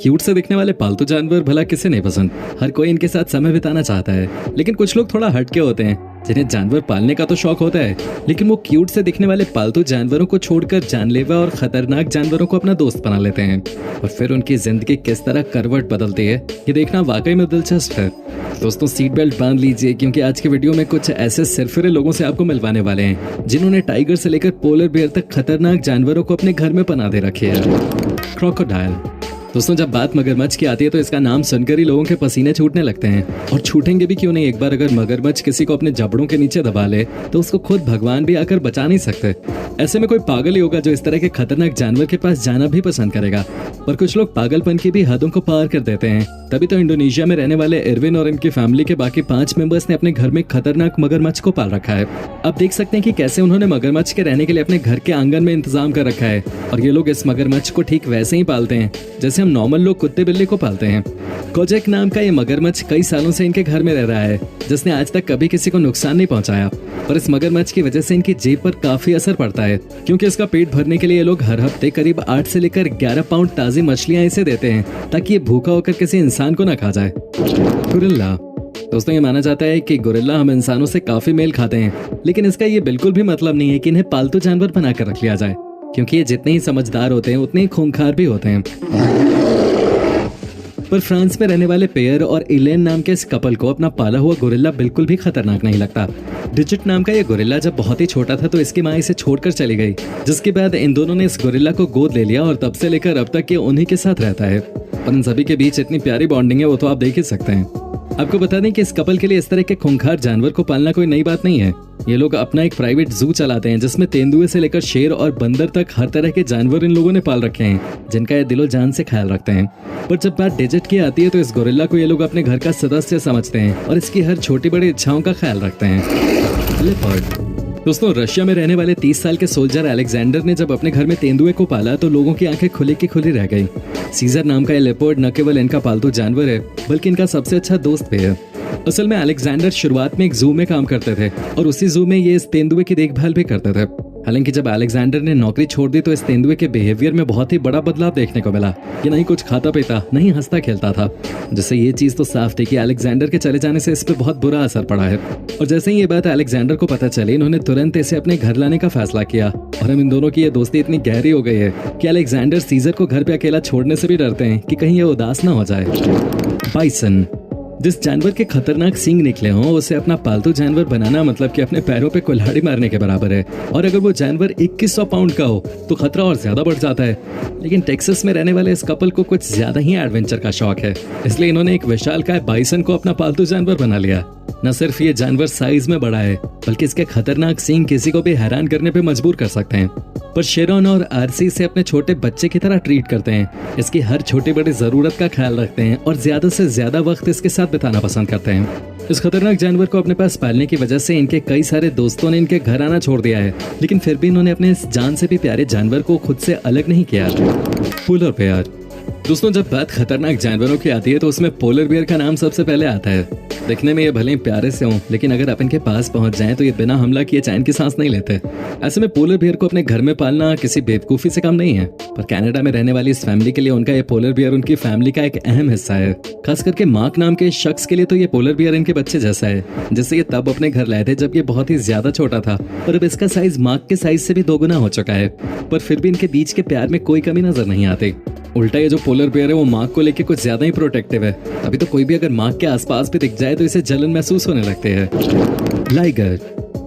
Cute से दिखने वाले पालतू जानवर भला किसे नहीं पसंद। हर कोई इनके साथ समय बिताना चाहता है, लेकिन कुछ लोग थोड़ा हटके होते हैं जिन्हें जानवर पालने का तो शौक होता है, लेकिन वो क्यूट से दिखने वाले पालतू जानवरों को छोड़कर जानलेवा और खतरनाक जानवरों को अपना दोस्त बना लेते हैं। और फिर उनकी जिंदगी किस तरह करवट बदलती है, ये देखना वाकई में दिलचस्प है। दोस्तों, सीट बेल्ट बांध लीजिए, क्योंकि आज के वीडियो में कुछ ऐसे सिरफिरे लोगों से आपको मिलवाने वाले हैं जिन्होंने टाइगर से लेकर पोलर बियर तक खतरनाक जानवरों को अपने घर में पना दे रखी है। क्रोकोडाइल। दोस्तों, जब बात मगरमच्छ की आती है तो इसका नाम सुनकर ही लोगों के पसीने छूटने लगते हैं, और छूटेंगे भी क्यों नहीं। एक बार अगर मगरमच्छ किसी को अपने जबड़ों के नीचे दबा ले तो उसको खुद भगवान भी आकर बचा नहीं सकते। ऐसे में कोई पागल ही होगा जो इस तरह के खतरनाक जानवर के पास जाना भी पसंद करेगा। पर कुछ लोग पागलपन की भी हदों को पार कर देते हैं। तभी तो इंडोनेशिया में रहने वाले इरविन और इनकी फैमिली के बाकी 5 मेंबर्स ने अपने घर में खतरनाक मगरमच्छ को पाल रखा है। आप देख सकते हैं कि कैसे उन्होंने मगरमच्छ के रहने के लिए अपने घर के आंगन में इंतजाम कर रखा है, और ये लोग इस मगरमच्छ को ठीक वैसे ही पालते हैं जैसे हम नॉर्मल लोग कुत्ते बिल्ली को पालते हैं। कोजेक नाम का ये मगरमच्छ कई सालों से इनके घर में रह रहा है, जिसने आज तक कभी किसी को नुकसान नहीं पहुंचाया। पर इस मगरमच्छ की वजह से इनकी जेब पर काफी असर पड़ता है, क्योंकि इसका पेट भरने के लिए ये लोग हर हफ्ते करीब 8 से लेकर 11 पाउंड ताजी मछलियां इसे देते हैं, ताकि ये भूखा होकर किसी इंसान को न खा जाए। गोरिल्ला। दोस्तों, ये माना जाता है कि गोरिल्ला हम इंसानों से काफी मेल खाते हैं, लेकिन इसका ये बिल्कुल भी मतलब नहीं है कि इन्हें पालतू जानवर बनाकर रख लिया जाए, क्योंकि ये जितने ही समझदार होते हैं उतने ही खूंखार भी होते हैं। पर फ्रांस में रहने वाले पेयर और इलेन नाम के इस कपल को अपना पाला हुआ गोरिल्ला बिल्कुल भी खतरनाक नहीं लगता। डिजिट नाम का ये गोरिल्ला जब बहुत ही छोटा था तो इसकी माँ इसे छोड़कर चली गई, जिसके बाद इन दोनों ने इस गोरिल्ला को गोद ले लिया, और तब से लेकर अब तक ये उन्हीं के साथ रहता है। और इन सभी के बीच इतनी प्यारी बॉन्डिंग है, वो तो आप देख ही सकते हैं। आपको बता दें कि इस कपल के लिए इस तरह के खूंखार जानवर को पालना कोई नई बात नहीं है। ये लोग अपना एक प्राइवेट जू चलाते हैं, जिसमें तेंदुए से लेकर शेर और बंदर तक हर तरह के जानवर इन लोगों ने पाल रखे हैं, जिनका ये दिलो जान से ख्याल रखते हैं। पर जब बात डिजिट की आती है तो इस गोरिल्ला को ये लोग अपने घर का सदस्य समझते हैं, और इसकी हर छोटी बड़ी इच्छाओं का ख्याल रखते हैं। लेपर्ड। दोस्तों, रशिया में रहने वाले 30 साल के सोल्जर अलेक्जेंडर ने जब अपने घर में तेंदुए को पाला तो लोगों की आंखें खुली की खुली रह गई। सीजर नाम का ये लेपर्ड न केवल इनका पालतू जानवर है, बल्कि इनका सबसे अच्छा दोस्त भी है। असल में अलेक्जेंडर शुरुआत में एक जू में काम करते थे, और उसी जू में ये इस तेंदुए की देखभाल भी करते थे। हालांकि जब अलेक्जेंडर ने नौकरी छोड़ दी तो इस तेंदुए के बिहेवियर में बहुत ही बड़ा बदलाव देखने को मिला। ये नहीं कुछ खाता पीता, नहीं हंसता खेलता था, जिससे ये चीज तो साफ थी कि अलेक्जेंडर के चले जाने से इस पर बहुत बुरा असर पड़ा है। और जैसे ही ये बात अलेक्जेंडर को पता चली, इन्होंने तुरंत इसे अपने घर लाने का फैसला किया, और हम इन दोनों की ये दोस्ती इतनी गहरी हो गई है कि अलेक्जेंडर सीजर को घर पे अकेला छोड़ने से भी डरते हैं कि कहीं ये उदास ना हो जाए। बाइसन। जिस जानवर के खतरनाक सींग निकले हों उसे अपना पालतू जानवर बनाना मतलब कि अपने पैरों पे कुल्हाड़ी मारने के बराबर है। और अगर वो जानवर 2100 पाउंड का हो तो खतरा और ज्यादा बढ़ जाता है। लेकिन टेक्सास में रहने वाले इस कपल को कुछ ज्यादा ही एडवेंचर का शौक है, इसलिए इन्होंने एक विशालकाय बाइसन को अपना पालतू जानवर बना लिया। न सिर्फ ये जानवर साइज में बड़ा है, बल्कि इसके खतरनाक सींग किसी को भी हैरान करने पे मजबूर कर सकते हैं। पर शेरॉन और आरसी इसे अपने छोटे बच्चे की तरह ट्रीट करते हैं, इसकी हर छोटी बड़ी जरूरत का ख्याल रखते हैं, और ज्यादा से ज्यादा वक्त इसके साथ बिताना पसंद करते हैं। इस खतरनाक जानवर को अपने पास पालने की वजह से इनके कई सारे दोस्तों ने इनके घर आना छोड़ दिया है, लेकिन फिर भी इन्होंने अपने इस जान से भी प्यारे जानवर को खुद से अलग नहीं किया। Polar bear. दोस्तों, जब बात खतरनाक जानवरों की आती है तो उसमें पोलर बियर का नाम सबसे पहले आता है। दिखने में ये भले ही प्यारे से हों, लेकिन अगर आप इनके पास पहुंच जाएं तो ये बिना हमला किए चैन की सांस नहीं लेते। ऐसे में पोलर बियर को अपने घर में पालना किसी बेवकूफी से कम नहीं है। पर कनाडा में रहने वाली इस फैमिली के लिए उनका ये पोलर बियर उनकी फैमिली का एक अहम हिस्सा है। खास करके मार्क नाम के शख्स के लिए तो ये पोलर बियर इनके बच्चे जैसा है, जिससे ये तब अपने घर लाए थे जब ये बहुत ही ज्यादा छोटा था, और अब इसका साइज मार्क के साइज से भी 2 गुना हो चुका है। पर फिर भी इनके बीच के प्यार में कोई कमी नजर नहीं आती। उल्टा ये जो पोलर बियर है वो मार्क को लेके कुछ ज्यादा ही प्रोटेक्टिव है। अभी तो कोई भी अगर मार्क के आसपास भी दिख जाए तो इसे जलन महसूस होने लगते हैं। लाइगर।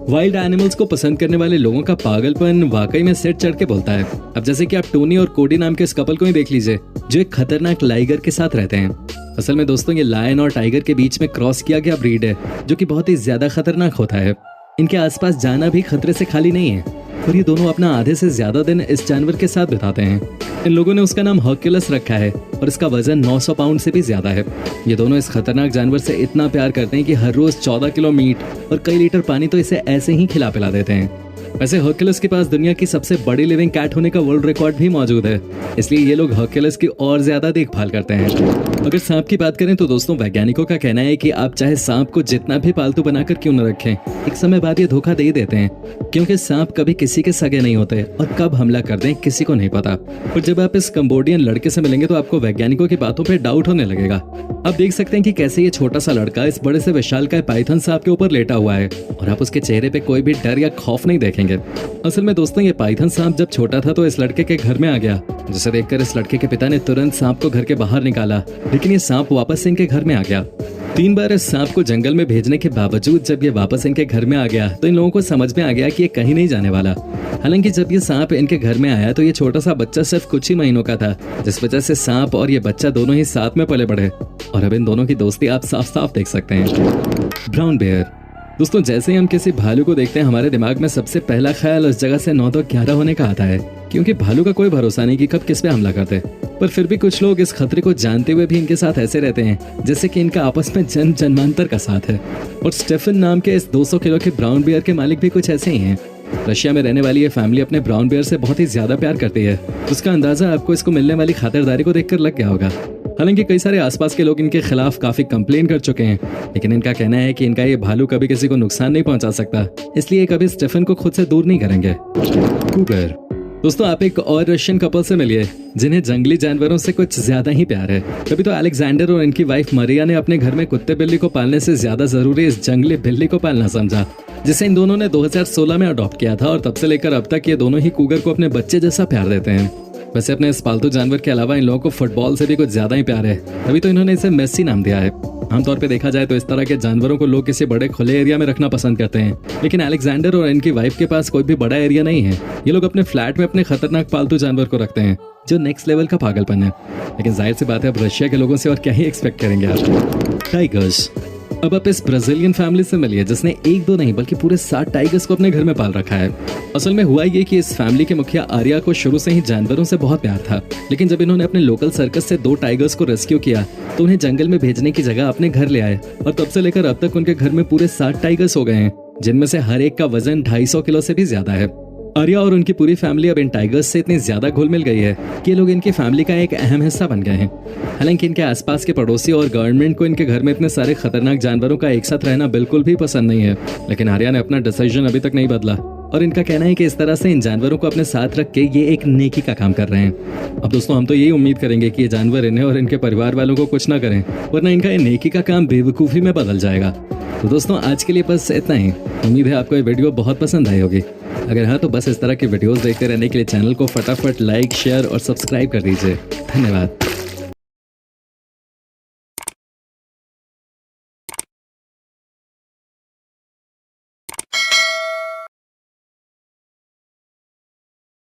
वाइल्ड एनिमल्स को पसंद करने वाले लोगों का पागलपन वाकई में सिर चढ़ के बोलता है। अब जैसे कि आप टोनी और कोडी नाम के इस कपल को ही देख लीजिए, जो एक खतरनाक लाइगर के साथ रहते हैं। असल में दोस्तों, ये लायन और टाइगर के बीच में क्रॉस किया गया ब्रीड है, जो कि बहुत ही ज्यादा खतरनाक होता है। इनके आसपास जाना भी खतरे से खाली नहीं है, और ये दोनों अपना आधे से ज्यादा दिन इस जानवर के साथ बिताते हैं। इन लोगों ने उसका नाम हर्क्यूलस रखा है, और इसका वजन 900 पाउंड से भी ज्यादा है। ये दोनों इस खतरनाक जानवर से इतना प्यार करते हैं कि हर रोज 14 किलो मीट और कई लीटर पानी तो इसे ऐसे ही खिला पिला देते हैं। वैसे हर्क्यूलिस के पास दुनिया की सबसे बड़ी लिविंग कैट होने का वर्ल्ड रिकॉर्ड भी मौजूद है, इसलिए ये लोग हर्क्यूलिस की और ज्यादा देखभाल करते हैं। अगर सांप की बात करें तो दोस्तों वैज्ञानिकों का कहना है कि आप चाहे सांप को जितना भी पालतू बनाकर क्यों न रखें, एक समय बाद ये धोखा दे ही देते हैं, क्योंकि सांप कभी किसी के सगे नहीं होते और कब हमला कर दें किसी को नहीं पता। और जब आप इस कंबोडियन लड़के से मिलेंगे तो आपको वैज्ञानिकों की बातों पर डाउट होने लगेगा। आप देख सकते हैं कि कैसे ये छोटा सा लड़का इस बड़े से विशालकाय पाइथन सांप के ऊपर लेटा हुआ है और आप उसके चेहरे पे कोई भी डर या खौफ नहीं देखेंगे। असल में दोस्तों ये पाइथन सांप जब छोटा था तो इस लड़के के घर में आ गया, जिसे देखकर इस लड़के के पिता ने तुरंत सांप को घर के बाहर निकाला, लेकिन ये सांप वापस इनके घर में आ गया। 3 बार इस सांप को जंगल में भेजने के बावजूद जब ये वापस इनके घर में आ गया तो इन लोगों को समझ में आ गया कि ये कहीं नहीं जाने वाला। हालांकि जब ये सांप इनके घर में आया तो ये छोटा सा बच्चा सिर्फ कुछ ही महीनों का था, जिस वजह से सांप और ये बच्चा दोनों ही साथ में पले बढ़े और अब इन दोनों की दोस्ती आप साफ साफ देख सकते हैं। Brown bear. दोस्तों जैसे ही हम किसी भालू को देखते हैं हमारे दिमाग में सबसे पहला ख्याल उस जगह से 9 तो 11 होने का आता है, क्योंकि भालू का कोई भरोसा नहीं कि कब किस पे हमला करते। पर फिर भी कुछ लोग इस खतरे को जानते हुए भी इनके साथ ऐसे रहते हैं जैसे कि इनका आपस में जन्म जन्मांतर का साथ है। और स्टेफन नाम के इस 200 किलो के ब्राउन बियर के मालिक भी कुछ ऐसे ही हैं। रशिया में रहने वाली ये फैमिली अपने ब्राउन बियर से बहुत ही ज्यादा प्यार करती है। उसका अंदाजा आपको इसको मिलने वाली खातिरदारी को देखकर लग गया होगा। हालांकि कई सारे आसपास के लोग इनके खिलाफ काफी कंप्लेन कर चुके हैं, लेकिन इनका कहना है कि इनका ये भालू कभी किसी को नुकसान नहीं पहुंचा सकता, इसलिए कभी स्टेफन को खुद से दूर नहीं करेंगे। कूगर। दोस्तों आप एक और रशियन कपल से मिलिए जिन्हें जंगली जानवरों से कुछ ज्यादा ही प्यार है। तभी तो अलेक्जेंडर और इनकी वाइफ मरिया ने अपने घर में कुत्ते बिल्ली को पालने से ज्यादा जरूरी इस जंगली बिल्ली को पालना समझा, जिसे इन दोनों ने 2016 में अडॉप्ट किया था और तब से लेकर अब तक ये दोनों ही कूगर को अपने बच्चे जैसा प्यार देते हैं। वैसे अपने इस पालतू जानवर के अलावा इन लोगों को फुटबॉल से भी कुछ ज्यादा ही प्यार है, तभी तो इन्होंने इसे मेस्सी नाम दिया है। आमतौर पे देखा जाए तो इस तरह के जानवरों को लोग किसी बड़े खुले एरिया में रखना पसंद करते हैं, लेकिन अलेक्जेंडर और इनकी वाइफ के पास कोई भी बड़ा एरिया नहीं है। ये लोग अपने फ्लैट में अपने खतरनाक पालतू जानवर को रखते हैं, जो नेक्स्ट लेवल का पागलपन है। लेकिन जाहिर सी बात है अब रशिया के लोगों से और क्या ही एक्सपेक्ट करेंगे आप। टाइगर्स। अब आप इस ब्राजीलियन फैमिली से मिलिए जिसने 1-2 नहीं बल्कि पूरे 7 टाइगर्स को अपने घर में पाल रखा है। असल में हुआ ये कि इस फैमिली के मुखिया आर्या को शुरू से ही जानवरों से बहुत प्यार था, लेकिन जब इन्होंने अपने लोकल सर्कस से 2 टाइगर्स को रेस्क्यू किया तो उन्हें जंगल में भेजने की जगह अपने घर ले आए और तब से लेकर अब तक उनके घर में पूरे 7 टाइगर्स हो गए हैं, जिनमें से हर एक का वजन 250 किलो से भी ज्यादा है। आर्या और उनकी पूरी फैमिली अब इन टाइगर्स से इतनी ज्यादा घुल मिल गई है कि ये लोग इनकी फैमिली का एक अहम हिस्सा बन गए हैं। हालांकि इनके आसपास के पड़ोसी और गवर्नमेंट को इनके घर में इतने सारे खतरनाक जानवरों का एक साथ रहना बिल्कुल भी पसंद नहीं है, लेकिन आर्या ने अपना डिसीजन अभी तक नहीं बदला और इनका कहना है कि इस तरह से इन जानवरों को अपने साथ रख के ये एक नेकी का काम कर रहे हैं। अब दोस्तों हम तो यही उम्मीद करेंगे कि ये जानवर इन्हें और इनके परिवार वालों को कुछ ना करें, वरना इनका ये नेकी का काम बेवकूफ़ी में बदल जाएगा। तो दोस्तों आज के लिए बस इतना ही। उम्मीद है आपको ये वीडियो बहुत पसंद आई होगी। अगर हाँ तो बस इस तरह की वीडियोस देखते रहने के लिए चैनल को फटाफट लाइक, शेयर और सब्सक्राइब कर दीजिए। धन्यवाद।